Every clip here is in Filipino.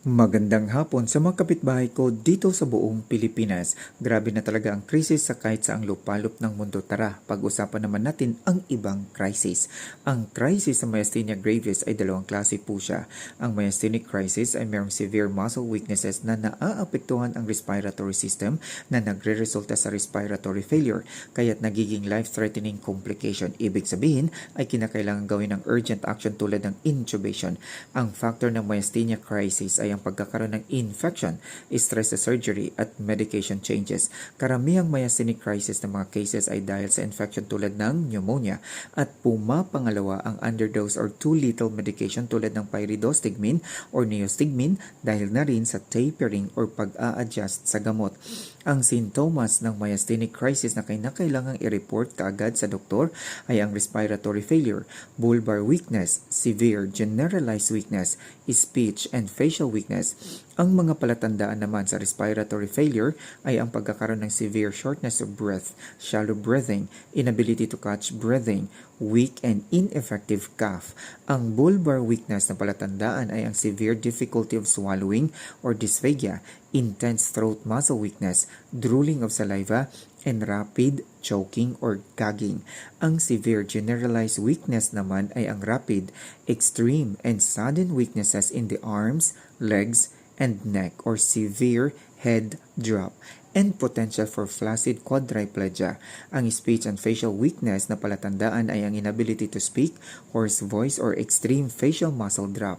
Magandang hapon sa mga kapitbahay ko dito sa buong Pilipinas. Grabe na talaga ang krisis sa kahit saang lupalop ng mundo. Tara, pag-usapan naman natin ang ibang crisis. Ang crisis sa myasthenia gravis ay dalawang klase po siya. Ang myasthenic crisis ay mayroong severe muscle weaknesses na naaapektuhan ang respiratory system na nagre-resulta sa respiratory failure, kaya't nagiging life-threatening complication. Ibig sabihin ay kinakailangan gawin ng urgent action tulad ng intubation. Ang factor ng myasthenia crisis ay ang pagkakaroon ng infection, stress sa surgery at medication changes. Karamihang myasthenic crisis ng mga cases ay dahil sa infection tulad ng pneumonia at pumapangalawa ang underdose or too little medication tulad ng pyridostigmine or neostigmine dahil na rin sa tapering or pag-a-adjust sa gamot. Ang sintomas ng myasthenic crisis na kailangang i-report kaagad sa doktor ay ang respiratory failure, bulbar weakness, severe generalized weakness, speech and facial weakness. Ang mga palatandaan naman sa respiratory failure ay ang pagkakaroon ng severe shortness of breath, shallow breathing, inability to catch breathing, weak and ineffective cough. Ang bulbar weakness na palatandaan ay ang severe difficulty of swallowing or dysphagia, intense throat muscle weakness, drooling of saliva, and rapid choking or gagging. Ang severe generalized weakness naman ay ang rapid, extreme, and sudden weaknesses in the arms, legs, and neck or severe head drop and potential for flaccid quadriplegia. Ang speech and facial weakness na palatandaan ay ang inability to speak, hoarse voice, or extreme facial muscle drop.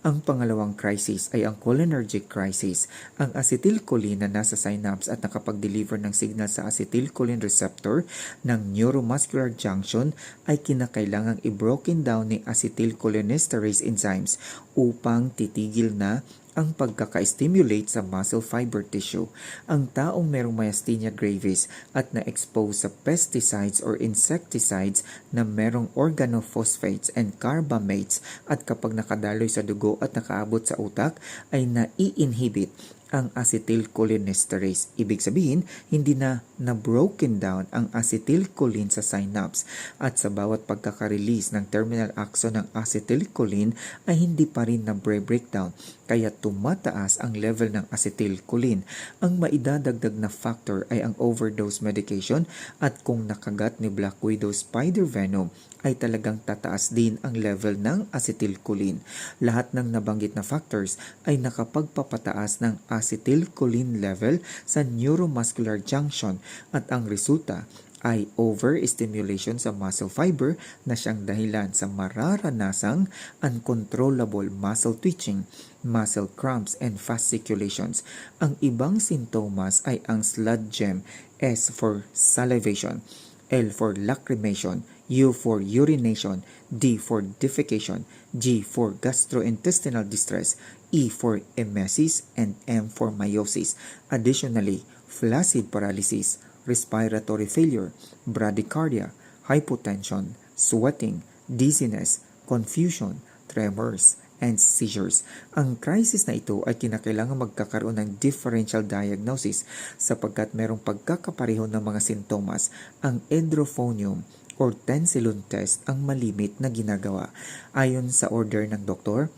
Ang pangalawang crisis ay ang cholinergic crisis. Ang acetylcholine na nasa synapse at nakapag-deliver ng signal sa acetylcholine receptor ng neuromuscular junction ay kinakailangang i-broken down ni acetylcholinesterase enzymes upang titigil na ang pagkaka-stimulate sa muscle fiber tissue. Ang taong merong myasthenia gravis at na-expose sa pesticides or insecticides na merong organophosphates and carbamates at kapag nakadaloy sa dugo at nakaabot sa utak ay nai-inhibit ang acetylcholinesterase. Ibig sabihin, hindi na broken down ang acetylcholine sa synapse at sa bawat pagkaka-release ng terminal axon ng acetylcholine ay hindi pa rin na-breakdown kaya tumataas ang level ng acetylcholine. Ang maidadagdag na factor ay ang overdose medication at kung nakagat ni Black Widow spider venom ay talagang tataas din ang level ng acetylcholine. Lahat ng nabanggit na factors ay nakapagpapataas ng acetylcholine level sa neuromuscular junction at ang resulta ay overstimulation sa muscle fiber na siyang dahilan sa mararanasang uncontrollable muscle twitching, muscle cramps, and fasciculations. Ang ibang sintomas ay ang SLUDGEM, S for salivation, L for lacrimation, U for urination, D for defecation, G for gastrointestinal distress, E for emesis, and M for meiosis. Additionally, flaccid paralysis, respiratory failure, bradycardia, hypotension, sweating, dizziness, confusion, tremors, and seizures. Ang crisis na ito ay kinakailangan magkakaroon ng differential diagnosis sapagkat merong pagkakapareho ng mga sintomas. Ang edrophonium or tensilon test ang malimit na ginagawa. Ayon sa order ng doktor,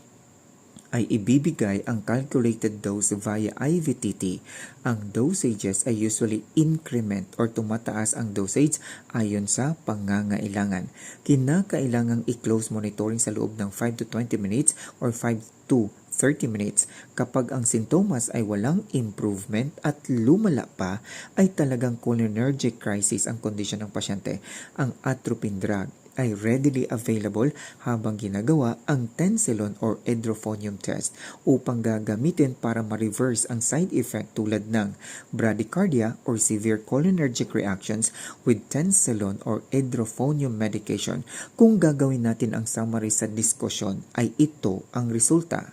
ay ibibigay ang calculated dose via IVTT. Ang dosages ay usually increment or tumataas ang dosage ayon sa pangangailangan. Kinakailangang i-close monitoring sa loob ng 5 to 20 minutes or 5 to 30 minutes. Kapag ang sintomas ay walang improvement at lumala pa, ay talagang cholinergic crisis ang kondisyon ng pasyente. Ang atropine drug ay readily available habang ginagawa ang tensilon or edrophonium test upang gagamitin para ma-reverse ang side effect tulad ng bradycardia or severe cholinergic reactions with tensilon or edrophonium medication. Kung gagawin natin ang summary sa diskusyon ay ito ang resulta.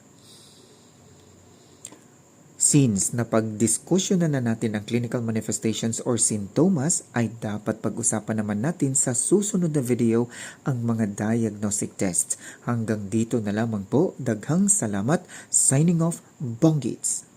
Since napag-diskusyonan na natin ang clinical manifestations or sintomas, ay dapat pag-usapan naman natin sa susunod na video ang mga diagnostic tests. Hanggang dito na lamang po. Daghang salamat. Signing off, Bonggits.